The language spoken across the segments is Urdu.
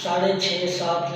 6.5-7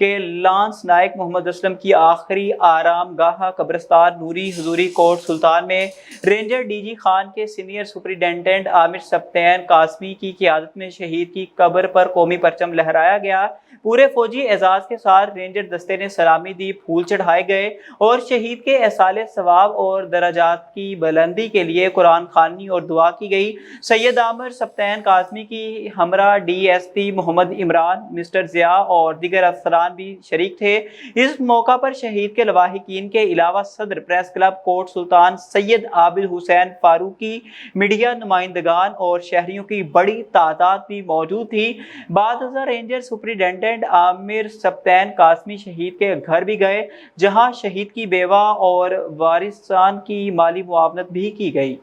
کہ لانس نائک محمد اسلم کی آخری آرام گاہ قبرستان نوری حضوری کوٹ سلطان میں رینجر ڈی جی خان کے سینئر سپرنٹینڈنٹ عامر سبطین قاسمی کی قیادت میں شہید کی قبر پر قومی پرچم لہرایا گیا۔ پورے فوجی اعزاز کے ساتھ رینجر دستے نے سلامی دی، پھول چڑھائے گئے اور شہید کے ایصال ثواب اور درجات کی بلندی کے لیے قرآن خوانی اور دعا کی گئی۔ سید عامر سبطین قاسمی کی ہمراہ ڈی ایس پی محمد عمران، مسٹر ضیاء اور دیگر افسران بھی شریک تھے۔ اس موقع پر شہید کے لواحقین کے علاوہ صدر پریس کلب کوٹ سلطان سید عابد حسین فاروقی، میڈیا نمائندگان اور شہریوں کی بڑی تعداد بھی موجود تھی۔ بعد ازاں رینجر سپرنٹینڈنٹ عامر سبطین قاسمی شہید کے گھر بھی گئے، جہاں شہید کی بیوہ اور وارثان کی مالی معاونت بھی کی گئی۔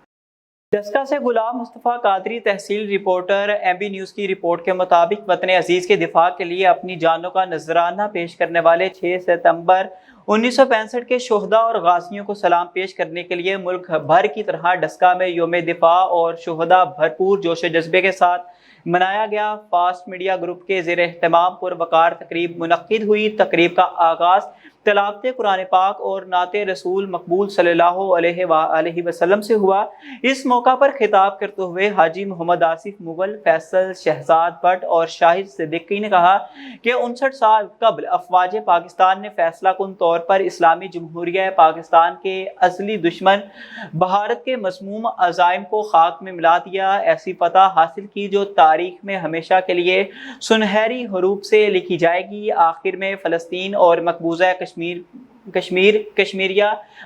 ڈسکا سے غلام مصطفیٰ قادری تحصیل رپورٹر ایم بی نیوز کی رپورٹ کے مطابق وطن عزیز کے دفاع کے لیے اپنی جانوں کا نذرانہ پیش کرنے والے 6 ستمبر 1965 کے شہداء اور غازیوں کو سلام پیش کرنے کے لیے ملک بھر کی طرح ڈسکا میں یوم دفاع اور شہداء بھرپور جوش و جذبے کے ساتھ منایا گیا۔ فاسٹ میڈیا گروپ کے زیر اہتمام پروقار تقریب منعقد ہوئی۔ تقریب کا آغاز تلاوت قرآن پاک اور نعت رسول مقبول صلی اللہ علیہ وآلہ وسلم سے ہوا۔ اس موقع پر خطاب کرتے ہوئے حاجی محمد آصف مغل، فیصل شہزاد بٹ اور شاہد صدیقی نے کہا کہ 59 سال قبل افواج پاکستان نے فیصلہ کن طور پر اسلامی جمہوریہ پاکستان کے اصلی دشمن بھارت کے مسموم عزائم کو خاک میں ملا دیا، ایسی فتح حاصل کی جو تاریخ میں ہمیشہ کے لیے سنہری حروف سے لکھی جائے گی۔ آخر میں فلسطین اور مقبوضہ کشمیریہ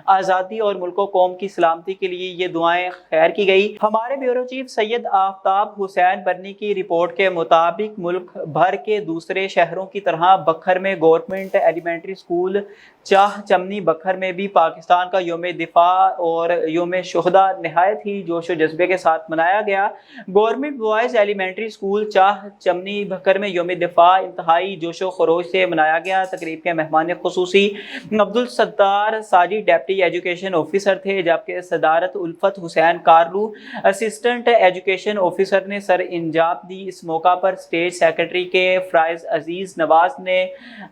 آزادی اور ملک و قوم کی سلامتی کے لیے یہ دعائیں خیر کی گئی۔ ہمارے بیورو چیف سید آفتاب حسین برنی کی رپورٹ کے مطابق ملک بھر کے دوسرے شہروں کی طرح بکھر میں government elementary school Chah Chamni بکھر میں بھی پاکستان کا یوم دفاع اور یوم شہداء نہایت ہی جوش و جذبے کے ساتھ منایا گیا۔ Government boys elementary school Chah Chamni بکھر میں یوم دفاع انتہائی جوش و خروش سے منایا گیا۔ تقریب کے مہمان خصوصی عبدالستار ساجی ڈپٹی ایجوکیشن آفیسر تھے، جبکہ صدارت الفت حسین کارلو اسسٹنٹ ایجوکیشن آفیسر نے سر انجام دی۔ اس موقع پر اسٹیج سیکرٹری کے فرائض عزیز نواز نے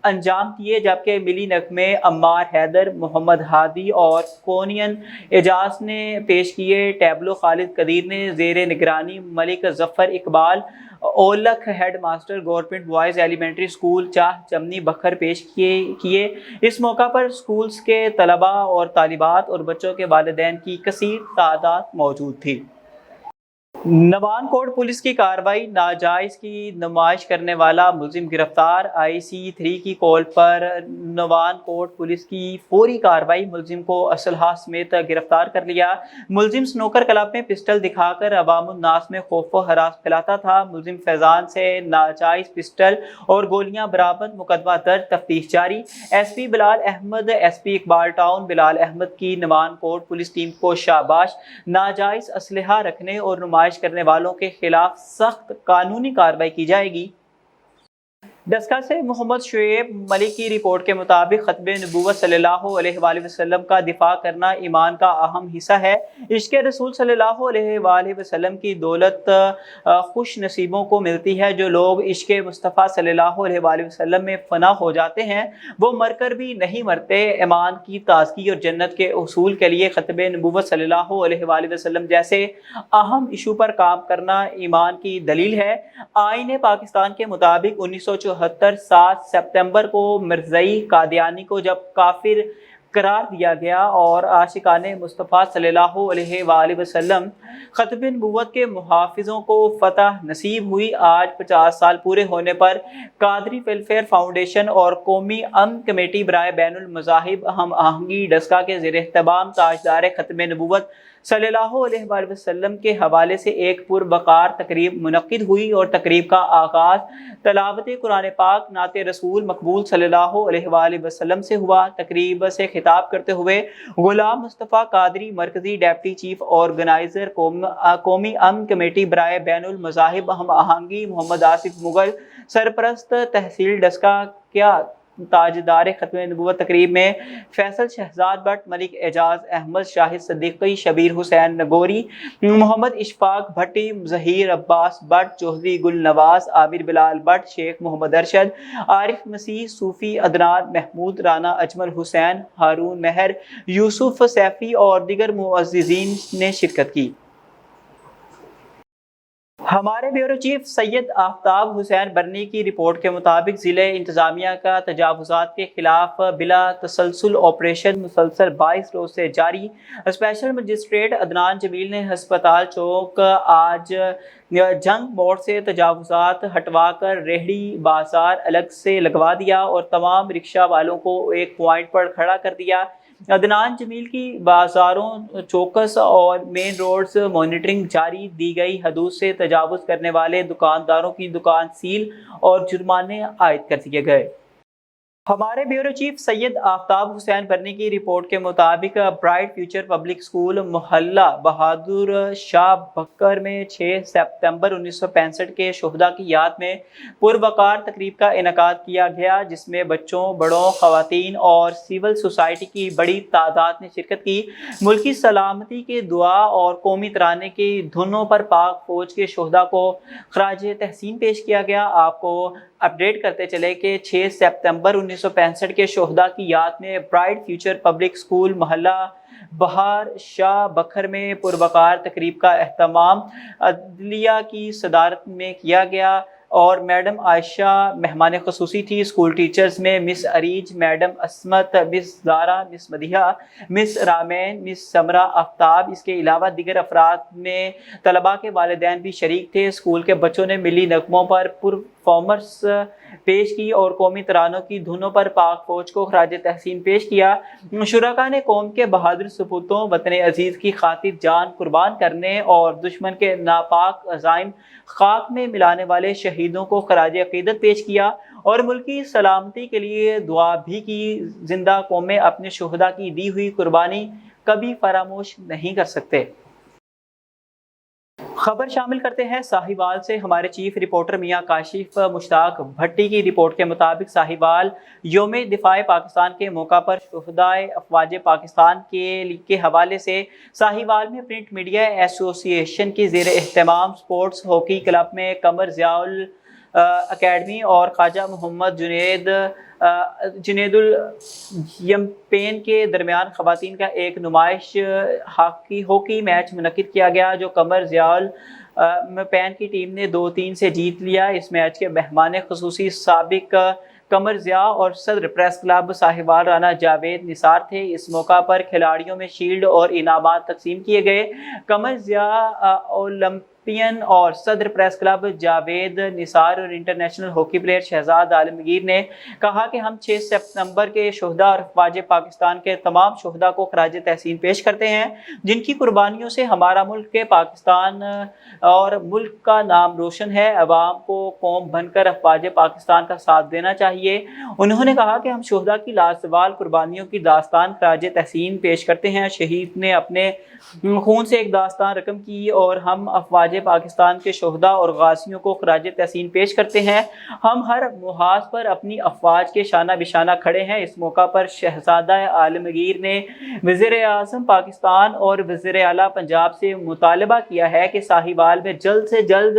انجام دیے، جبکہ ملی نغمے عمار حیدر، محمد ہادی اور کونین اعجاز نے پیش کیے۔ ٹیبلو خالد قدیر نے زیر نگرانی Malik Zafar Iqbal Aulakh head master government boys elementary school Chah Chamni بکھر پیش کیے۔ اس موقع پر اسکولز کے طلباء اور طالبات اور بچوں کے والدین کی کثیر تعداد موجود تھی۔ نوان کوٹ پولیس کی کارروائی، ناجائز کی نمائش کرنے والا ملزم گرفتار۔ IC3 کی کال پر نوان کوٹ پولیس کی فوری کارروائی، ملزم کو اسلحہ سمیت گرفتار کر لیا۔ ملزم سنوکر کلب میں پسٹل دکھا کر عوام الناس میں خوف و ہراس پھیلاتا تھا۔ ملزم فیضان سے ناجائز پسٹل اور گولیاں برآمد، مقدمہ درج، تفتیش جاری۔ SP بلال احمد، SP اقبال ٹاؤن بلال احمد کی نوان کوٹ پولیس ٹیم کو شاباش۔ ناجائز اسلحہ رکھنے اور نمائش کرنے والوں کے خلاف سخت قانونی کارروائی کی جائے گی۔ ڈسکا سے محمد شعیب ملک کی رپورٹ کے مطابق ختم نبوت صلی اللہ علیہ وآلہ وسلم کا دفاع کرنا ایمان کا اہم حصہ ہے۔ عشق رسول صلی اللہ علیہ وآلہ وسلم کی دولت خوش نصیبوں کو ملتی ہے۔ جو لوگ عشق مصطفیٰ صلی اللہ علیہ وآلہ وسلم میں فنا ہو جاتے ہیں وہ مر کر بھی نہیں مرتے۔ ایمان کی تازگی اور جنت کے حصول کے لیے ختم نبوت صلی اللہ علیہ وآلہ وسلم جیسے اہم ایشو پر کام کرنا ایمان کی دلیل ہے۔ آئین پاکستان کے مطابق 1974 7 ستمبر کو مرزائی قادیانی کو جب کافر قرار دیا گیا اور عاشقان مصطفیٰ صلی اللہ علیہ وآلہ وسلم ختم نبوت کے محافظوں کو فتح نصیب ہوئی۔ آج 50 سال پورے ہونے پر قادری ویلفیئر فاؤنڈیشن اور قومی امن کمیٹی برائے بین المذاہب ہم آہنگی ڈسکا کے زیر اہتمام تاجدار ختم نبوت صلی اللہ علیہ وآلہ وسلم کے حوالے سے ایک پروقار تقریب منعقد ہوئی اور تقریب کا آغاز تلاوت قرآن پاک نعت رسول مقبول صلی اللہ علیہ وآلہ وسلم سے ہوا۔ تقریب سے خطاب کرتے ہوئے غلام مصطفیٰ قادری، مرکزی ڈپٹی چیف آرگنائزر قومی امن کمیٹی برائے بین المذاہب ہم آہنگی، محمد آصف مغل، سرپرست تحصیل ڈسکا، کیا تاجدار ختم نبوت تقریب میں فیصل شہزاد بٹ، ملک اعجاز احمد، شاہد صدیقی، شبیر حسین نگوری، محمد اشفاق بھٹی، ظہیر عباس بٹ، چودھری گل نواز، عامر بلال بٹ، شیخ محمد ارشد، عارف مسیح صوفی، عدنان محمود، رانا اجمل حسین، ہارون مہر، یوسف سیفی اور دیگر معززین نے شرکت کی۔ ہمارے بیورو چیف سید آفتاب حسین برنی کی رپورٹ کے مطابق ضلع انتظامیہ کا تجاوزات کے خلاف بلا تسلسل آپریشن مسلسل 22 روز سے جاری۔ اسپیشل مجسٹریٹ عدنان جمیل نے ہسپتال چوک آج جنگ موڑ سے تجاوزات ہٹوا کر ریہڑی بازار الگ سے لگوا دیا اور تمام رکشہ والوں کو ایک پوائنٹ پر کھڑا کر دیا۔ عدنان جمیل کی بازاروں، چوکس اور مین روڈز مانیٹرنگ جاری، دی گئی حدود سے تجاوز کرنے والے دکانداروں کی دکان سیل اور جرمانے عائد کر دیے گئے۔ ہمارے بیورو چیف سید آفتاب حسین برنی کی رپورٹ کے مطابق برائٹ فیوچر پبلک اسکول محلہ بہادر شاہ بکر میں 6 سپتمبر 1965 کے شہداء کی یاد میں پروقار تقریب کا انعقاد کیا گیا، جس میں بچوں، بڑوں، خواتین اور سول سوسائٹی کی بڑی تعداد نے شرکت کی۔ ملکی سلامتی کے دعا اور قومی ترانے کی دھنوں پر پاک فوج کے شہداء کو خراج تحسین پیش کیا گیا۔ آپ کو اپڈیٹ کرتے چلے کہ 6 سپتمبر 1965 کے شہداء کی یاد میں برائٹ فیوچر پبلک اسکول محلہ بہار شاہ بکھر میں پروقار تقریب کا اہتمام عدلیہ کی صدارت میں کیا گیا اور میڈم عائشہ مہمان خصوصی تھی۔ اسکول ٹیچرز میں مس اریج، میڈم عصمت، مس زارا، مس مدیحہ، مس رامین، مس سمرہ آفتاب، اس کے علاوہ دیگر افراد میں طلباء کے والدین بھی شریک تھے۔ اسکول کے بچوں نے ملی نغموں پر پرفارمنس پیش کی اور قومی ترانوں کی دھنوں پر پاک فوج کو خراج تحسین پیش کیا۔ شرکاء نے قوم کے بہادر سپوتوں، وطن عزیز کی خاطر جان قربان کرنے اور دشمن کے ناپاک عزائم خاک میں ملانے والے شہیدوں کو خراج عقیدت پیش کیا اور ملکی سلامتی کے لیے دعا بھی کی۔ زندہ قومیں اپنے شہداء کی دی ہوئی قربانی کبھی فراموش نہیں کر سکتے۔ خبر شامل کرتے ہیں ساہیوال سے۔ ہمارے چیف رپورٹر میاں کاشف مشتاق بھٹی کی رپورٹ کے مطابق ساہیوال یوم دفاع پاکستان کے موقع پر شہدائے افواج پاکستان کے حوالے سے ساہیوال میں پرنٹ میڈیا ایسوسی ایشن کی زیر اہتمام سپورٹس ہاکی کلب میں قمر ضیاء اکیڈمی اور خواجہ محمد جنید الیمپین کے درمیان خواتین کا ایک نمائش ہاکی میچ منعقد کیا گیا، جو قمر ضیاء الیمپین کی ٹیم نے 2-3 سے جیت لیا۔ اس میچ کے مہمان خصوصی سابق قمر ضیاء اور صدر پریس کلب ساہیوال رانا جاوید نثار تھے۔ اس موقع پر کھلاڑیوں میں شیلڈ اور انعامات تقسیم کیے گئے۔ قمر ضیاء اولمپئن اور صدر پریس کلب جاوید نثار اور انٹرنیشنل ہاکی پلیئر شہزاد عالمگیر نے کہا کہ ہم 6 سپتمبر کے شہداء اور افواج پاکستان کے تمام شہداء کو خراج تحسین پیش کرتے ہیں، جن کی قربانیوں سے ہمارا ملک کے پاکستان اور ملک کا نام روشن ہے۔ عوام کو قوم بن کر افواج پاکستان کا ساتھ دینا چاہیے۔ انہوں نے کہا کہ ہم شہداء کی لازوال قربانیوں کی داستان خراج تحسین پیش کرتے ہیں۔ شہید نے اپنے خون سے ایک داستان رقم کی اور ہم افواج پاکستان کے شہداء اور غازیوں کو خراج تحسین پیش کرتے ہیں۔ ہم ہر محاذ پر اپنی افواج کے شانہ بشانہ کھڑے ہیں۔ اس موقع پر شہزادہ عالمگیر نے وزیر اعظم پاکستان اور وزیر اعلیٰ پنجاب سے مطالبہ کیا ہے کہ ساہیوال میں جلد سے جلد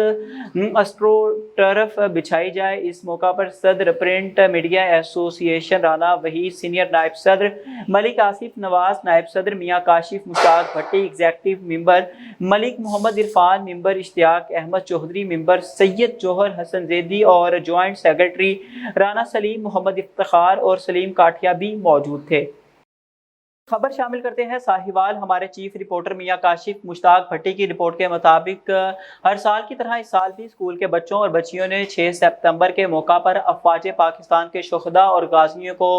اسٹرو ٹرف بچھائی جائے۔ اس موقع پر صدر پرنٹ میڈیا ایسوسی ایشن رانا وحید، سینئر نائب صدر ملک آصف نواز، نائب صدر میاں کاشف مشتاق بھٹی، ایگزیکٹو ممبر ملک محمد عرفان، ممبر اشتیاق احمد چودھری، ممبر سید جوہر حسن زیدی اور جوائنٹ سیکرٹری رانا سلیم محمد افتخار اور سلیم کاٹھیا بھی موجود تھے۔ خبر شامل کرتے ہیں ساہیوال۔ ہمارے چیف رپورٹر میاں کاشف مشتاق بھٹی کی رپورٹ کے مطابق ہر سال کی طرح اس سال بھی اسکول کے بچوں اور بچیوں نے 6 سپتمبر کے موقع پر افواج پاکستان کے شہداء اور غازیوں کو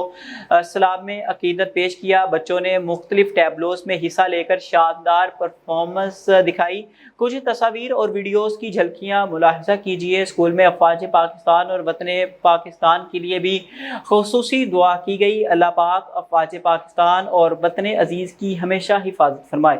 سلام عقیدت پیش کیا۔ بچوں نے مختلف ٹیبلوز میں حصہ لے کر شاندار پرفارمنس دکھائی۔ کچھ تصاویر اور ویڈیوز کی جھلکیاں ملاحظہ کیجیے۔ اسکول میں افواج پاکستان اور وطن پاکستان کے لیے بھی خصوصی دعا کی گئی۔ اللہ پاک افواج پاکستان اور وطن عزیز کی ہمیشہ حفاظت فرمائے۔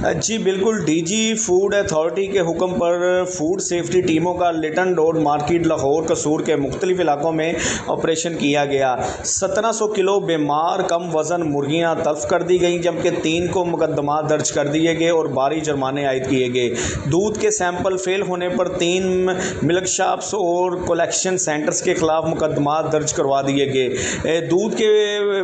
جی بالکل، ڈی جی فوڈ اتھارٹی کے حکم پر فوڈ سیفٹی ٹیموں کا لٹن روڈ مارکیٹ لاہور قصور کے مختلف علاقوں میں آپریشن کیا گیا۔ 1700 کلو بیمار کم وزن مرغیاں تلف کر دی گئیں، جبکہ 3 کو مقدمات درج کر دیے گئے اور بھاری جرمانے عائد کیے گئے۔ دودھ کے سیمپل فیل ہونے پر 3 ملک شاپس اور کلیکشن سینٹرز کے خلاف مقدمات درج کروا دیے گئے۔ دودھ کے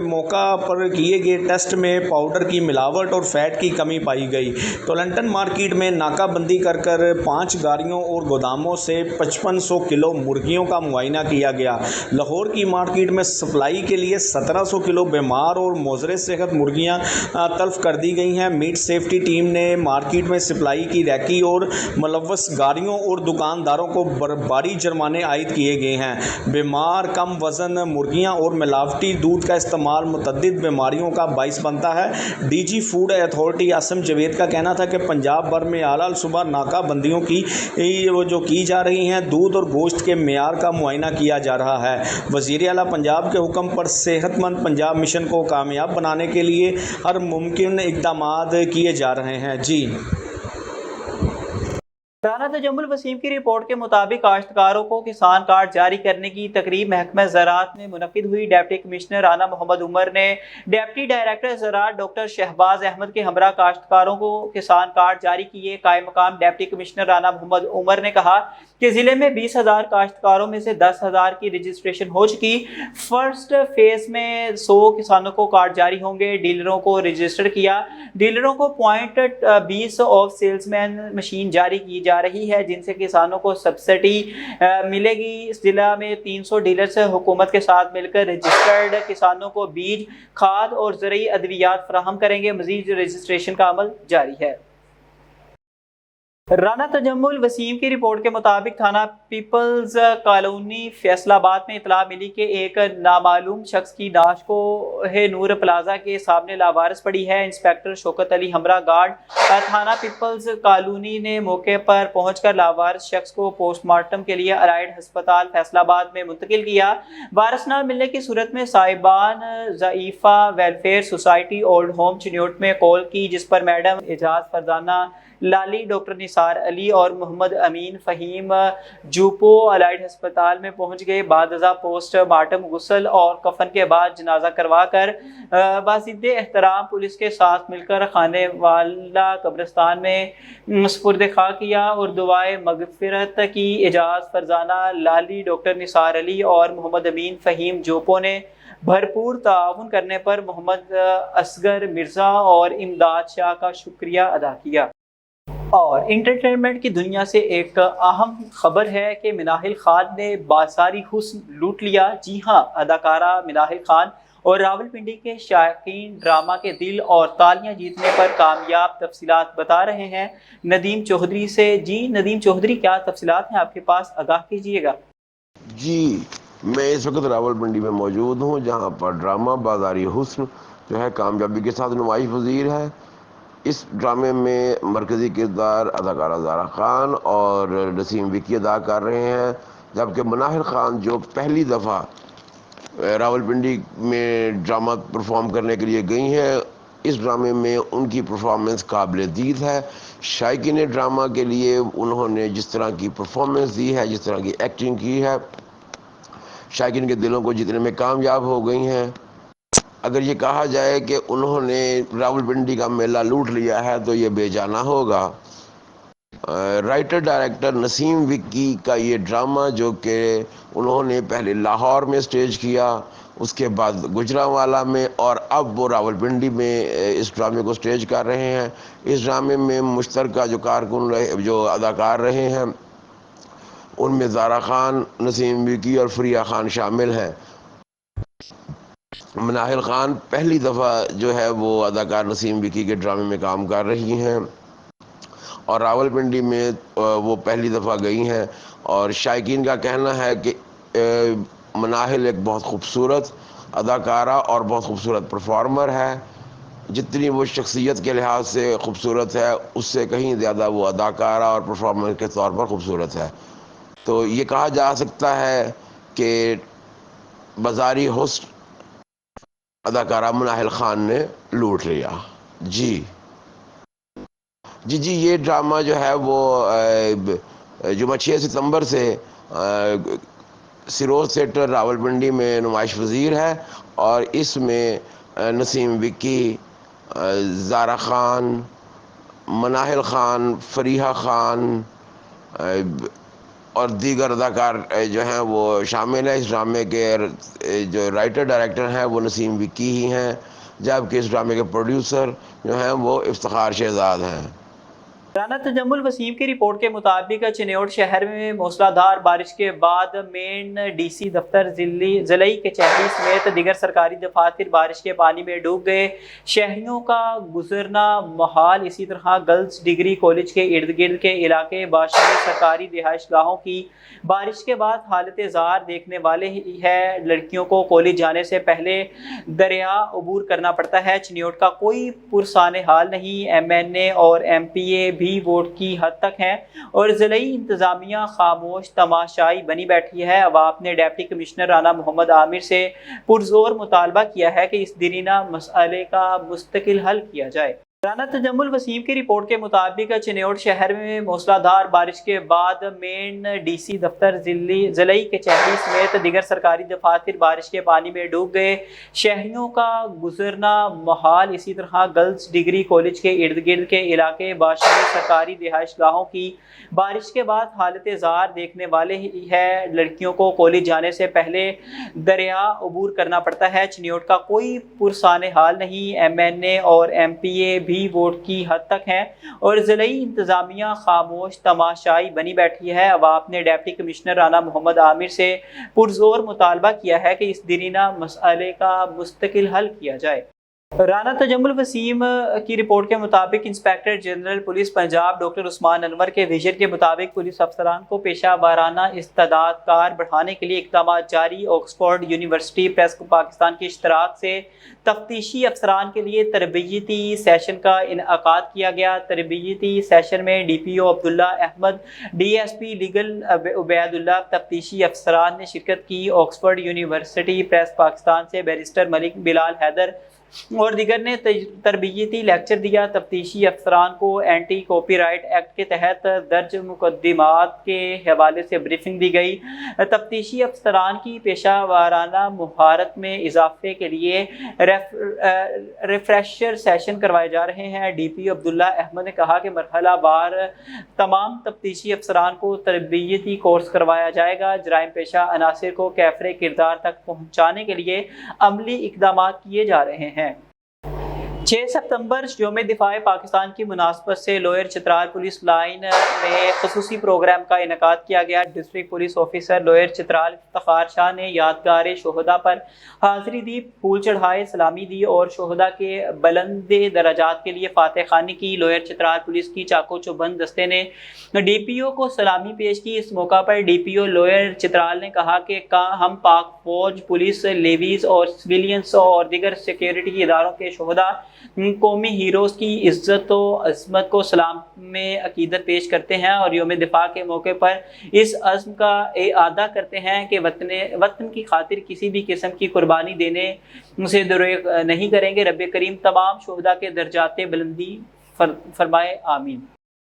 موقع پر کیے گئے ٹیسٹ میں پاؤڈر کی ملاوٹ اور فیٹ کی کمی پائی گئی۔ ٹولنٹن مارکیٹ میں ناکہ بندی کر 5 گاڑیوں اور گوداموں سے 5500 کلو مرغیوں کا معائنہ کیا گیا۔ لاہور کی مارکیٹ میں سپلائی کے لیے 1700 کلو بیمار اور مضر صحت مرغیاں تلف کر دی گئی ہیں۔ میٹ سیفٹی ٹیم نے مارکیٹ میں سپلائی کی ریکی اور ملوث گاڑیوں اور دکانداروں کو بھاری جرمانے عائد کیے گئے ہیں۔ بیمار کم وزن مرغیاں اور ملاوٹی دودھ کا استعمال متعدد بیماریوں کا باعث بنتا ہے۔ D G food authority Asim Javed کا کہنا تھا کہ پنجاب بھر میں اعلیٰ الصبح ناکہ بندیوں کی جا رہی ہیں، دودھ اور گوشت کے معیار کا معائنہ کیا جا رہا ہے۔ وزیر اعلیٰ پنجاب کے حکم پر صحت مند پنجاب مشن کو کامیاب بنانے کے لیے ہر ممکن اقدامات کیے جا رہے ہیں۔ جی رانا تجمل وسیم کی رپورٹ کے مطابق کاشتکاروں کو کسان کارڈ جاری کرنے کی تقریب محکمہ زراعت میں منعقد ہوئی۔ ڈپٹی کمشنر رانا محمد عمر نے ڈپٹی ڈائریکٹر زراعت ڈاکٹر شہباز احمد کے ہمراہ کاشتکاروں کو کسان کارڈ جاری کیے۔ قائم مقام ڈپٹی کمشنر رانا محمد عمر نے کہا کہ ضلع میں 20,000 کاشتکاروں میں سے 10,000 کی رجسٹریشن ہو چکی۔ فرسٹ فیز میں 100 کسانوں کو کارڈ جاری ہوں گے۔ ڈیلروں کو رجسٹر کیا۔ ڈیلروں کو .20 آف سیلز مین مشین جاری کی جا رہی ہے، جن سے کسانوں کو سبسڈی ملے گی۔ ضلع میں 300 ڈیلرز حکومت کے ساتھ مل کر رجسٹرڈ کسانوں کو بیج، کھاد اور زرعی ادویات فراہم کریں گے۔ مزید رجسٹریشن کا عمل جاری ہے۔ رانا تجمل وسیم کی رپورٹ کے مطابق تھانہ پیپلز کالونی فیصل آباد میں اطلاع ملی کہ ایک نامعلوم شخص کی نعش کو نور پلازا کے سامنے لاوارث پڑی ہے۔ انسپیکٹر شوکت علی ہمراہ گارڈ تھانہ پیپلز کالونی نے موقع پر پہنچ کر لاوارث شخص کو پوسٹ مارٹم کے لیے الائڈ ہسپتال فیصل آباد میں منتقل کیا۔ وارث نہ ملنے کی صورت میں صاحبان ضعیفہ welfare society old home Chiniot میں کال کی، جس پر میڈم اعجاز فرزانہ لالی، ڈاکٹر نثار علی اور محمد امین فہیم جوپو الائڈ ہسپتال میں پہنچ گئے۔ بعد ازاں پوسٹ مارٹم غسل اور کفن کے بعد جنازہ کروا کر باضد احترام پولیس کے ساتھ مل کر خانے والا قبرستان میں سپرد خاک کیا اور دعائے مغفرت کی۔ اعجاز فرزانہ لالی، ڈاکٹر نثار علی اور محمد امین فہیم جوپو نے بھرپور تعاون کرنے پر محمد اصغر مرزا اور امداد شاہ کا شکریہ ادا کیا۔ اور انٹرٹینمنٹ کی دنیا سے ایک اہم خبر ہے کہ مناہل خان نے بازاری حسن لوٹ لیا۔ جی ہاں، اداکارہ مناہل خان اور راولپنڈی کے شائقین ڈرامہ کے دل اور تالیاں جیتنے پر کامیاب تفصیلات بتا رہے ہیں ندیم چودھری سے۔ جی ندیم چودھری، کیا تفصیلات ہیں آپ کے پاس؟ آگاہ کیجیے گا۔ جی میں اس وقت راولپنڈی میں موجود ہوں، جہاں پر ڈرامہ بازاری حسن جو ہے کامیابی کے ساتھ نمائش پذیر ہے۔ اس ڈرامے میں مرکزی کردار اداکارہ زارا خان اور نسیم وکی ادا کر رہے ہیں، جبکہ مناہل خان جو پہلی دفعہ راولپنڈی میں ڈرامہ پرفارم کرنے کے لیے گئی ہیں، اس ڈرامے میں ان کی پرفارمنس قابل دید ہے۔ شائقین ڈرامہ کے لیے انہوں نے جس طرح کی پرفارمنس دی ہے، جس طرح کی ایکٹنگ کی ہے، شائقین کے دلوں کو جتنے میں کامیاب ہو گئی ہیں۔ اگر یہ کہا جائے کہ انہوں نے راولپنڈی کا میلہ لوٹ لیا ہے تو یہ بے جانا ہوگا۔ رائٹر ڈائریکٹر نسیم وکی کا یہ ڈرامہ جو کہ انہوں نے پہلے لاہور میں سٹیج کیا، اس کے بعد گجرانوالہ میں، اور اب وہ راولپنڈی میں اس ڈرامے کو سٹیج کر رہے ہیں۔ اس ڈرامے میں مشترکہ جو کارکن رہے، جو اداکار رہے ہیں، ان میں زارا خان، نسیم وکی اور فریہ خان شامل ہیں۔ مناہل خان پہلی دفعہ جو ہے وہ اداکار نسیم وکی کے ڈرامے میں کام کر رہی ہیں، اور راولپنڈی میں وہ پہلی دفعہ گئی ہیں، اور شائقین کا کہنا ہے کہ مناہل ایک بہت خوبصورت اداکارہ اور بہت خوبصورت پرفارمر ہے۔ جتنی وہ شخصیت کے لحاظ سے خوبصورت ہے، اس سے کہیں زیادہ وہ اداکارہ اور پرفارمر کے طور پر خوبصورت ہے۔ تو یہ کہا جا سکتا ہے کہ بازاری حسن اداکارہ مناہل خان نے لوٹ لیا۔ جی جی یہ ڈرامہ جو ہے وہ جمعہ 6 ستمبر سے سروز تھیٹر راولپنڈی میں نمائش پذیر ہے، اور اس میں نسیم وکی، زارا خان، مناہل خان، فریحہ خان اور دیگر اداکار جو ہیں وہ شامل ہیں۔ اس ڈرامے کے جو رائٹر ڈائریکٹر ہیں وہ نسیم وکی ہی ہیں، جبکہ اس ڈرامے کے پروڈیوسر جو ہیں وہ افتخار شہزاد ہیں۔ رانا تجمل وسیم کی رپورٹ کے مطابق چنیوٹ شہر میں موسلا دھار بارش کے بعد مین ڈی سی دفتر ضلعی کچہری سمیت دیگر سرکاری دفاتر بارش کے پانی میں ڈوب گئے۔ شہریوں کا گزرنا محال۔ اسی طرح گرلز ڈگری کالج کے ارد گرد کے علاقے باشندے سرکاری رہائش گاہوں کی بارش کے بعد حالت زار دیکھنے والے ہی ہے۔ لڑکیوں کو کالج جانے سے پہلے دریا عبور کرنا پڑتا ہے۔ چنیوٹ کا کوئی پرسان حال نہیں۔ ایم این اے اور ایم پی اے بھی ووٹ کی حد تک ہیں اور ضلعی انتظامیہ خاموش تماشائی بنی بیٹھی ہے۔ عوام نے ڈپٹی کمشنر رانا محمد عامر سے پرزور مطالبہ کیا ہے کہ اس دیرینہ مسئلے کا مستقل حل کیا جائے۔ رانا تجمل وسیم کی رپورٹ کے مطابق چنیوٹ شہر میں موسلا دھار بارش کے بعد مین ڈی سی دفتر ضلعی کچہری سمیت دیگر سرکاری دفاتر بارش کے پانی میں ڈوب گئے۔ شہریوں کا گزرنا محال۔ اسی طرح گرلز ڈگری کالج کے ارد گرد کے علاقے باشندے سرکاری رہائش گاہوں کی بارش کے بعد حالت زار دیکھنے والے ہی ہے۔ لڑکیوں کو کالج جانے سے پہلے دریا عبور کرنا پڑتا ہے۔ چنیوٹ کا کوئی پرسان حال نہیں۔ ایم این اے اور ایم پی اے بھی ووٹ کی حد تک ہیں اور ضلعی انتظامیہ خاموش تماشائی بنی بیٹھی ہے۔ عوام نے ڈپٹی کمشنر رانا محمد عامر سے پرزور مطالبہ کیا ہے کہ اس دیرینہ مسئلے کا مستقل حل کیا جائے۔ رانا تجمل وسیم کی رپورٹ کے مطابق inspector general police Punjab doctor Usman Anwar کے ویژن کے مطابق پولیس افسران کو پیشہ وارانہ استعداد کار بڑھانے کے لیے اقدامات جاری۔ آکسفورڈ یونیورسٹی پریس پاکستان کی اشتراک سے تفتیشی افسران کے لیے تربیتی سیشن کا انعقاد کیا گیا۔ تربیتی سیشن میں D P O Abdullah Ahmed, D S P legal Ubaidullah, تفتیشی افسران نے شرکت کی۔ آکسفورڈ یونیورسٹی پریس پاکستان سے بیرسٹر ملک بلال حیدر اور دیگر نے تربیتی لیکچر دیا۔ تفتیشی افسران کو اینٹی کاپی رائٹ ایکٹ کے تحت درج مقدمات کے حوالے سے بریفنگ دی گئی۔ تفتیشی افسران کی پیشہ وارانہ مہارت میں اضافے کے لیے ریفریشر سیشن کروائے جا رہے ہیں۔ ڈی پی عبداللہ احمد نے کہا کہ مرحلہ وار تمام تفتیشی افسران کو تربیتی کورس کروایا جائے گا۔ جرائم پیشہ عناصر کو کیفر کردار تک پہنچانے کے لیے عملی اقدامات کیے جا رہے ہیں۔ 6 ستمبر یوم دفاع پاکستان کی مناسبت سے لوئر چترال پولیس لائن میں خصوصی پروگرام کا انعقاد کیا گیا۔ District police officer lower Chitral Iftikhar Shah نے یادگار شہداء پر حاضری دی، پھول چڑھائے، سلامی دی اور شہداء کے بلند درجات کے لیے فاتح خوانی کی۔ لوئر چترال پولیس کی چاقو چوبند دستے نے ڈی پی او کو سلامی پیش کی۔ اس موقع پر ڈی پی او لوئر چترال نے کہا کہ ہم پاک فوج، پولیس، لیویز اور سویلینز اور دیگر سیکیورٹی اداروں کے شہداء قومی ہیروز کی عزت و عظمت کو سلام میں عقیدت پیش کرتے ہیں اور یوم دفاع کے موقع پر اس عزم کا اعادہ کرتے ہیں کہ وطن کی خاطر کسی بھی قسم کی قربانی دینے سے دریغ نہیں کریں گے۔ رب کریم تمام شہداء کے درجات بلندی فرمائے، آمین۔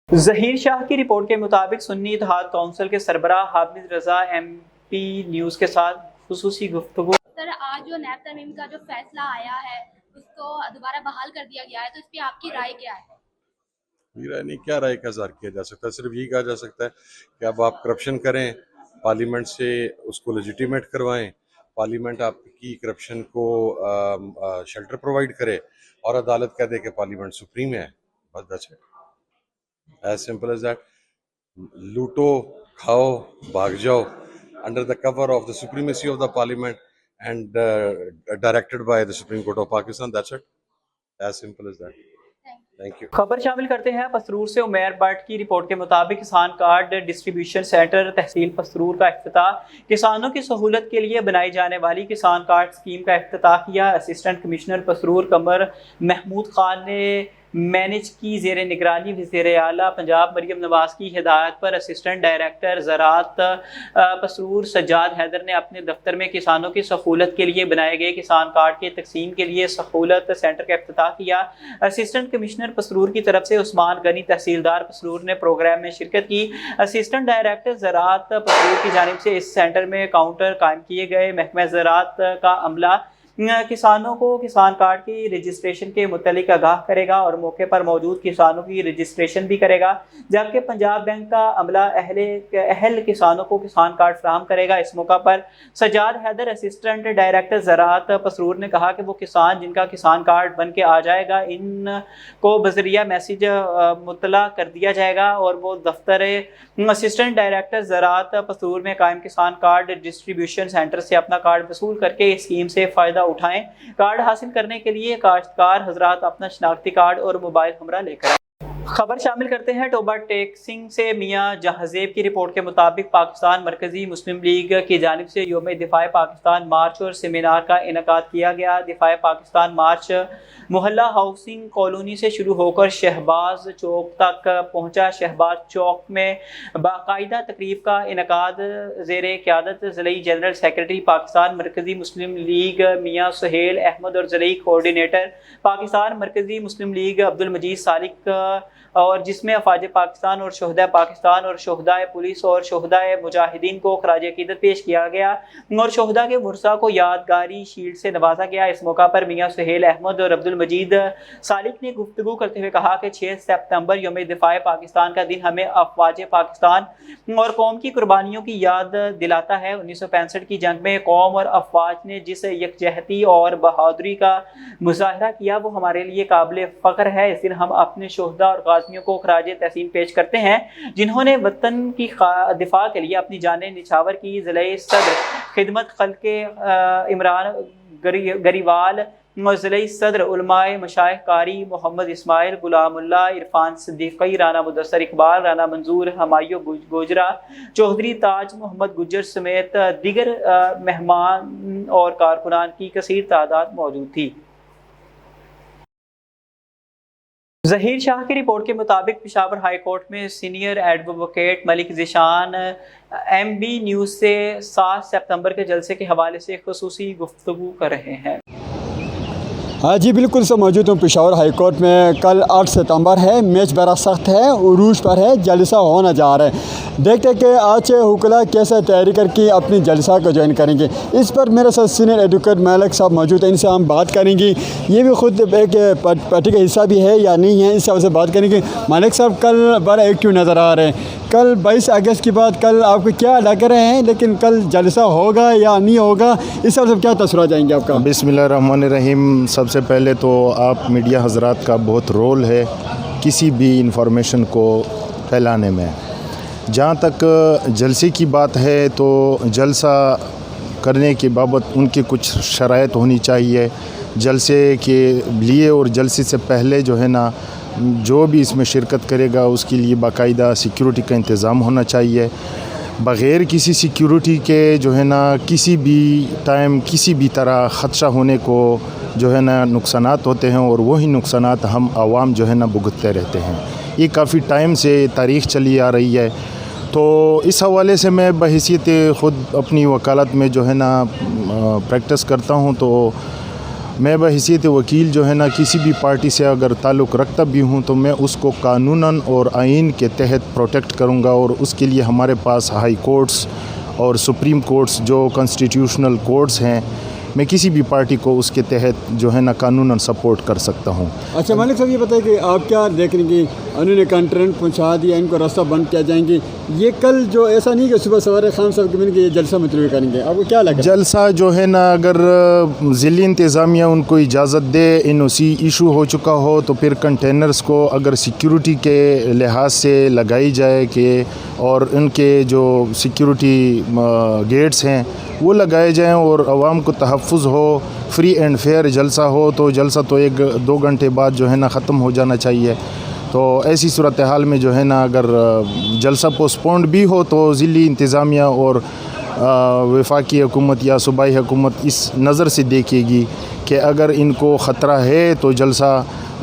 ظہیر شاہ کی رپورٹ کے مطابق سنی اتحاد کونسل کے سربراہ حامد رضا ایم پی نیوز کے ساتھ خصوصی گفتگو۔ سر، آج جو نیب ترمیم کا جو فیصلہ آیا ہے اس کو دوبارہ بحال کر دیا گیا ہے، تو اس پہ آپ کی رائے کیا ہے؟ رائے نہیں، کیا رائے کا اظہار کیا جا سکتا ہے؟ صرف یہی کہا جا سکتا ہے کہ اب آپ کرپشن کریں، پارلیمنٹ سے اس کو لیجیٹیمیٹ کروائیں، پارلیمنٹ آپ کی کرپشن کو شیلٹر پرووائڈ کرے اور عدالت کہہ دے کہ پارلیمنٹ سپریم ہے، بس that's it, as simple as that. لوٹو، کھاؤ، بھاگ جاؤ under the cover of the supremacy of the parliament and directed by the Supreme Court of Pakistan. That's it. As simple as that. Thank you. خبر شامل کرتے ہیں پسرور سے۔ عمیر بٹ کی رپورٹ کے مطابق کسان کارڈ ڈسٹریبیوشن سینٹر تحصیل پسرور کا افتتاح۔ کسانوں کی سہولت کے لیے بنائی جانے والی کسان کارڈ اسکیم کا افتتاح کیا۔ اسسٹنٹ کمشنر پسرور قمر محمود خان نے مینج کی زیر نگرانی وزیر اعلیٰ پنجاب مریم نواز کی ہدایت پر اسسٹنٹ ڈائریکٹر زراعت پسرور سجاد حیدر نے اپنے دفتر میں کسانوں کی سہولت کے لیے بنائے گئے کسان کارڈ کے تقسیم کے لیے سہولت سینٹر کا افتتاح کیا۔ اسسٹنٹ کمشنر پسرور کی طرف سے عثمان غنی تحصیلدار پسرور نے پروگرام میں شرکت کی۔ اسسٹنٹ ڈائریکٹر زراعت پسرور کی جانب سے اس سینٹر میں کاؤنٹر قائم کیے گئے۔ محکمہ زراعت کا عملہ کسانوں کو کسان کارڈ کی رجسٹریشن کے متعلق آگاہ کرے گا اور موقع پر موجود کسانوں کی رجسٹریشن بھی کرے گا، جبکہ پنجاب بینک کا عملہ اہل کسانوں کو کسان کارڈ فراہم کرے گا۔ اس موقع پر سجاد حیدر اسسٹنٹ ڈائریکٹر زراعت پسرور نے کہا کہ وہ کسان جن کا کسان کارڈ بن کے آ جائے گا ان کو بذریعہ میسج مطلع کر دیا جائے گا اور وہ دفتر اسسٹنٹ ڈائریکٹر زراعت پسرور میں قائم کسان کارڈ ڈسٹریبیوشن سینٹر سے اپنا کارڈ وصول کر کے اس اسکیم سے فائدہ اٹھائیں۔ کارڈ حاصل کرنے کے لیے کاشتکار حضرات اپنا شناختی کارڈ اور موبائل ہمراہ لے کر آئیں۔ خبر شامل کرتے ہیں ٹوبا ٹیکسنگ سے۔ میاں جہازیب کی رپورٹ کے مطابق پاکستان مرکزی مسلم لیگ کی جانب سے یوم دفاع پاکستان مارچ اور سیمینار کا انعقاد کیا گیا۔ دفاع پاکستان مارچ محلہ ہاؤسنگ کالونی سے شروع ہو کر شہباز چوک تک پہنچا۔ شہباز چوک میں باقاعدہ تقریب کا انعقاد زیر قیادت ضلعی جنرل سیکرٹری پاکستان مرکزی مسلم لیگ میاں سہیل احمد اور ضلعی کوارڈینیٹر پاکستان مرکزی مسلم لیگ عبدالمجید سالک اور جس میں افواج پاکستان اور شہداء پاکستان اور شہداء پولیس اور شہداء مجاہدین کو خراج عقیدت پیش کیا گیا اور شہداء کے ورثاء کو یادگاری شیلڈ سے نوازا گیا۔ اس موقع پر میاں سہیل احمد اور عبدالمجید سالک نے گفتگو کرتے ہوئے کہا کہ 6 ستمبر یوم دفاع پاکستان کا دن ہمیں افواج پاکستان اور قوم کی قربانیوں کی یاد دلاتا ہے۔ 1965 کی جنگ میں قوم اور افواج نے جس یکجہتی اور بہادری کا مظاہرہ کیا وہ ہمارے لیے قابل فخر ہے۔ اس دن ہم اپنے شہداء اور غازیوں کو خراج تحسین پیش کرتے ہیں جنہوں نے وطن کی دفاع کے لیے اپنی جانیں نچھاور کی۔ ضلعی صدر خدمت خلق عمران گریوال، ضلعی صدر علماء مشائخ قاری محمد اسماعیل، غلام اللہ، عرفان صدیقی، رانا مدثر اقبال، رانا منظور ہمایوں گوجرا، چودھری تاج محمد گجر سمیت دیگر مہمان اور کارکنان کی کثیر تعداد موجود تھی۔ ظہیر شاہ کی رپورٹ کے مطابق پشاور ہائی کورٹ میں سینئر ایڈووکیٹ ملک ذیشان ایم بی نیوز سے 7 ستمبر کے جلسے کے حوالے سے خصوصی گفتگو کر رہے ہیں۔ ہاں جی بالکل سے موجود ہوں پشاور ہائی کورٹ میں۔ کل 8 ستمبر ہے، میچ بڑا سخت ہے، عروج پر ہے، جلسہ ہونا جا رہا ہے۔ دیکھتے کہ آج حکلا کیسے تیاری کر کے اپنی جلسہ کو جوائن کریں گے۔ اس پر میرے ساتھ سینئر ایڈوکیٹ ملک صاحب موجود ہیں، ان سے ہم بات کریں گے۔ یہ بھی خود ایک پارٹی کا حصہ بھی ہے یا نہیں ہے، اس سے سے بات کریں گے۔ ملک صاحب کل بڑا ایکٹیو نظر آ رہے ہیں۔ کل 22 اگست کی بات کل آپ کو کیا لگ رہے ہیں، لیکن کل جلسہ ہوگا یا نہیں ہوگا، اس سے کیا تاثرات جائیں گے آپ کا؟ بسم اللہ الرحمن الرحیم۔ سب سے پہلے تو آپ میڈیا حضرات کا بہت رول ہے کسی بھی انفارمیشن کو پھیلانے میں۔ جہاں تک جلسے کی بات ہے تو جلسہ کرنے کے بابت ان کی کچھ شرائط ہونی چاہیے جلسے کے لیے، اور جلسے سے پہلے جو ہے نا جو بھی اس میں شرکت کرے گا اس کے لیے باقاعدہ سیکیورٹی کا انتظام ہونا چاہیے۔ بغیر کسی سیکیورٹی کے جو ہے نا کسی بھی ٹائم کسی بھی طرح خدشہ ہونے کو جو ہے نا نقصانات ہوتے ہیں، اور وہی نقصانات ہم عوام جو ہے نا بھگتتے رہتے ہیں۔ یہ کافی ٹائم سے تاریخ چلی آ رہی ہے، تو اس حوالے سے میں بحیثیت خود اپنی وکالت میں جو ہے نا پریکٹس کرتا ہوں، تو میں بحیثیت وکیل جو ہے نا کسی بھی پارٹی سے اگر تعلق رکھتا بھی ہوں تو میں اس کو قانوناً اور آئین کے تحت پروٹیکٹ کروں گا، اور اس کے لیے ہمارے پاس ہائی کورٹس اور سپریم کورٹس جو کانسٹیٹیوشنل کورٹس ہیں، میں کسی بھی پارٹی کو اس کے تحت جو ہے نا قانوناً سپورٹ کر سکتا ہوں۔ اچھا ملک صاحب یہ بتائیں کہ آپ کیا دیکھ رہے ہیں کہ انہوں نے کنٹرنٹ پہنچا دیا، ان کو راستہ بند کیا جائیں گے، یہ کل جو ایسا نہیں کہ صبح سوارے خان صاحب کے مل کے یہ جلسہ مطلوع کریں گے، آپ کو کیا لگا؟ جلسہ جو ہے نا اگر ضلعی انتظامیہ ان کو اجازت دے، این او سی ایشو ہو چکا ہو، تو پھر کنٹینرز کو اگر سیکیورٹی کے لحاظ سے لگائی جائے کہ اور ان کے جو سیکیورٹی گیٹس ہیں وہ لگائے جائیں اور عوام کو تحفظ ہو، فری اینڈ فیئر جلسہ ہو، تو جلسہ تو 1-2 گھنٹے بعد جو ہے نا ختم ہو جانا چاہیے۔ تو ایسی صورتحال میں جو ہے نا اگر جلسہ پوسٹپونڈ بھی ہو تو ضلعی انتظامیہ اور وفاقی حکومت یا صوبائی حکومت اس نظر سے دیکھے گی کہ اگر ان کو خطرہ ہے تو جلسہ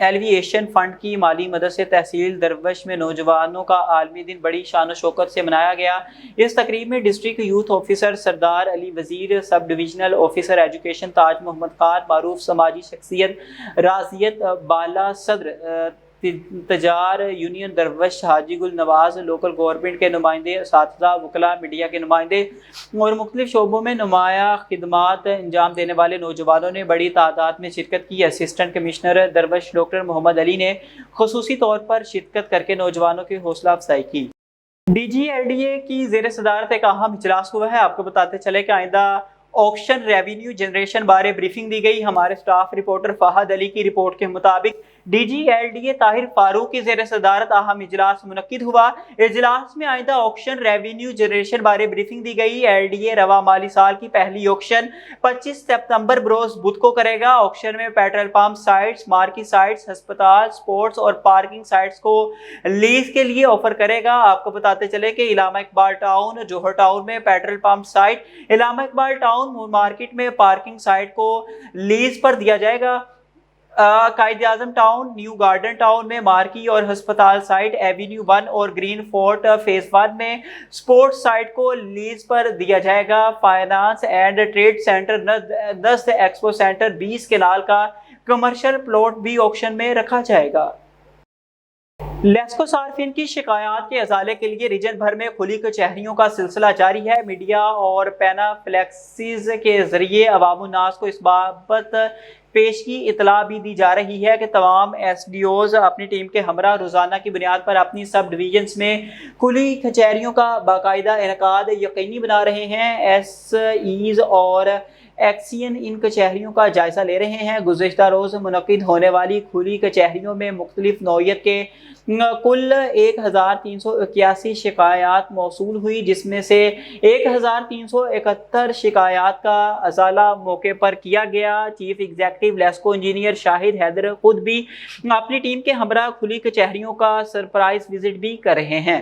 ایلیویشن فنڈ کی مالی مدد سے تحصیل درویش میں نوجوانوں کا عالمی دن بڑی شان و شوکت سے منایا گیا۔ اس تقریب میں ڈسٹرکٹ یوتھ آفیسر سردار علی وزیر، sub divisional officer education Taj Muhammad Khan, معروف سماجی شخصیت راضیت بالا، صدر تجار یونین درویش حاجی گل نواز، لوکل گورنمنٹ کے نمائندے، اساتذہ، وکلاء، میڈیا کے نمائندے اور مختلف شعبوں میں نمایاں خدمات انجام دینے والے نوجوانوں نے بڑی تعداد میں شرکت کی۔ اسسٹنٹ کمشنر درویش ڈاکٹر محمد علی نے خصوصی طور پر شرکت کر کے نوجوانوں کی حوصلہ افزائی کی۔ DGLDA کی زیر صدارت ایک اہم اجلاس ہوا ہے۔ آپ کو بتاتے چلے کہ آئندہ آکشن ریونیو جنریشن بارے بریفنگ دی گئی۔ ہمارے سٹاف رپورٹر فہد علی کی رپورٹ کے مطابق DGLDA طاہر فاروق کی زیر صدارت اہم اجلاس منعقد ہوا۔ اجلاس میں آئندہ آکشن ریونیو جنریشن بارے بریفنگ دی گئی۔ LDA رواں مالی سال کی پہلی آکشن 25 سپتمبر بروز بدھ کو کرے گا۔ آکشن میں پیٹرول پمپ سائٹس، مارکی سائٹس، ہسپتال، سپورٹس اور پارکنگ سائٹس کو لیز کے لیے آفر کرے گا۔ آپ کو بتاتے چلے کہ علامہ اقبال ٹاؤن، جوہر ٹاؤن میں پیٹرول پمپ سائٹ، علامہ اقبال ٹاؤن مارکیٹ میں پارکنگ سائٹ کو لیز پر دیا جائے گا۔ Quaid Azam town, new garden town میں مارکی اور ہسپتال سائٹ، ایوینیو 1 اور گرین فورٹ فیز 1 میں سپورٹس سائٹ کو لیز پر دیا جائے گا۔ Finance and trade centre 10 expo centre 20 kanal کا کمرشل پلاٹ بھی آکشن میں رکھا جائے گا۔ لیسکو صارفین کی شکایات کے ازالے کے لیے ریجن بھر میں کھلی کچہریوں کا سلسلہ جاری ہے۔ میڈیا اور پینا فلیکسیز کے ذریعے عوام الناس کو اس بابت پیشگی اطلاع بھی دی جا رہی ہے کہ تمام SDOز اپنی ٹیم کے ہمراہ روزانہ کی بنیاد پر اپنی سب ڈویژنز میں کھلی کچہریوں کا باقاعدہ انعقاد یقینی بنا رہے ہیں۔ SEز اور ایکسین ان کچہریوں کا جائزہ لے رہے ہیں۔ گزشتہ روز منعقد ہونے والی کھلی کچہریوں میں مختلف نوعیت کے کل 1381 شکایات موصول ہوئی، جس میں سے 1371 شکایات کا ازالہ موقع پر کیا گیا۔ چیف ایگزیکٹو لیسکو انجینئر شاہد حیدر خود بھی اپنی ٹیم کے ہمراہ کھلی کچہریوں کا سرپرائز وزٹ بھی کر رہے ہیں۔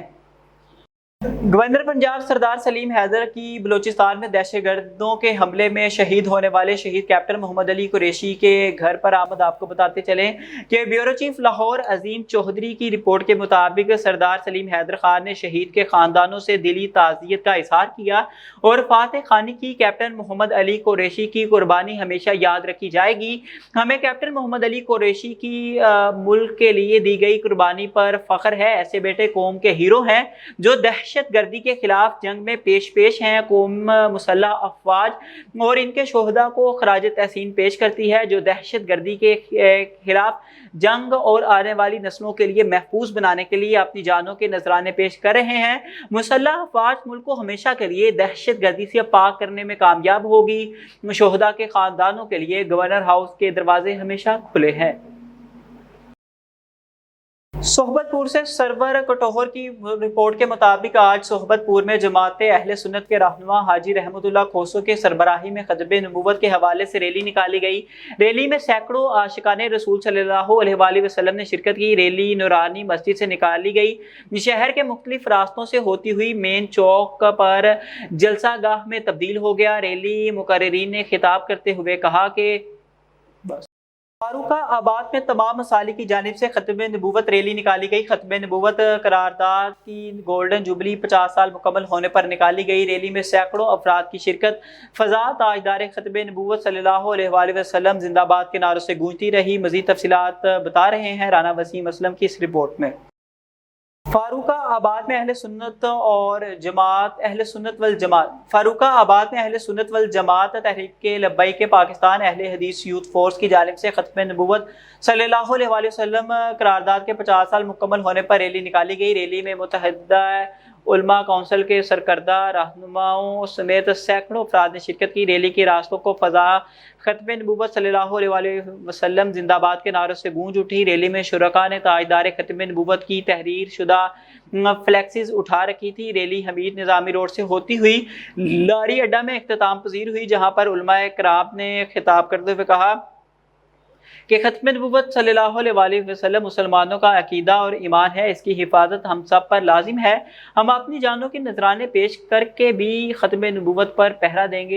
گورنر پنجاب سردار سلیم حیدر کی بلوچستان میں دہشت گردوں کے حملے میں شہید ہونے والے شہید کیپٹن محمد علی قریشی کے گھر پر آمد۔ آپ کو بتاتے چلیں کہ بیورو چیف لاہور عظیم چودھری کی رپورٹ کے مطابق سردار سلیم حیدر خان نے شہید کے خاندانوں سے دلی تعزیت کا اظہار کیا اور فاتح خانی کی کیپٹن محمد علی قریشی کی قربانی ہمیشہ یاد رکھی جائے گی۔ ہمیں کیپٹن محمد علی قریشی کی ملک کے لیے دی گئی قربانی پر فخر ہے۔ ایسے بیٹے قوم کے ہیرو ہیں جو دہشت گردی کے خلاف جنگ میں پیش ہیں۔ قوم مسلح افواج اور ان کے شہداء کو خراج تحسین پیش کرتی ہے جو دہشت گردی کے خلاف جنگ اور آنے والی نسلوں کے لیے محفوظ بنانے کے لیے اپنی جانوں کے نذرانے پیش کر رہے ہیں۔ مسلح افواج ملک کو ہمیشہ کے لیے دہشت گردی سے پاک کرنے میں کامیاب ہوگی۔ شہداء کے خاندانوں کے لیے گورنر ہاؤس کے دروازے ہمیشہ کھلے ہیں۔ صحبت پور سے سرور کٹوہر کی رپورٹ کے مطابق آج صحبت پور میں جماعت اہل سنت کے رہنما حاجی رحمت اللہ کھوسو کے سربراہی میں خطبہ نبوت کے حوالے سے ریلی نکالی گئی۔ ریلی میں سینکڑوں عاشقان رسول صلی اللہ علیہ وآلہ وسلم نے شرکت کی۔ ریلی نورانی مسجد سے نکالی گئی، شہر کے مختلف راستوں سے ہوتی ہوئی مین چوک پر جلسہ گاہ میں تبدیل ہو گیا۔ ریلی مقررین نے خطاب کرتے ہوئے کہا کہ فاروقہ آباد میں تمام مسالی کی جانب سے ختم نبوت ریلی نکالی گئی۔ ختم نبوت قرارداد کی گولڈن جوبلی 50 سال مکمل ہونے پر نکالی گئی۔ ریلی میں سینکڑوں افراد کی شرکت فضا تاجدار ختم نبوت صلی اللہ علیہ وآلہ وسلم زندہ باد کے نعروں سے گونجتی رہی۔ مزید تفصیلات بتا رہے ہیں رانا وسیم اسلم کی اس رپورٹ میں۔ فاروقہ آباد میں اہل سنت اور جماعت اہل سنت والجماعت فاروقہ آباد میں اہل سنت والجماعت تحریک لبیک پاکستان اہل حدیث یوتھ فورس کی جانب سے ختم نبوت صلی اللہ علیہ وآلہ وسلم قرارداد کے 50 سال مکمل ہونے پر ریلی نکالی گئی۔ ریلی میں متحدہ علماء کونسل کے سرکردہ رہنماؤں سمیت سینکڑوں افراد نے شرکت کی۔ ریلی کے راستوں کو فضا ختم نبوت صلی اللہ علیہ وآلہ وسلم زندہ باد کے نعروں سے گونج اٹھی۔ ریلی میں شرکاء نے تاجدار ختم نبوت کی تحریر شدہ فلیکسز اٹھا رکھی تھی۔ ریلی حمید نظامی روڈ سے ہوتی ہوئی لاری اڈا میں اختتام پذیر ہوئی، جہاں پر علماء کرام نے خطاب کرتے ہوئے کہا کہ ختم نبوت صلی اللہ علیہ وآلہ وسلم مسلمانوں کا عقیدہ اور ایمان ہے، اس کی حفاظت ہم سب پر لازم ہے۔ ہم اپنی جانوں کے نذرانے پیش کر کے بھی ختم نبوت پر پہرا دیں گے۔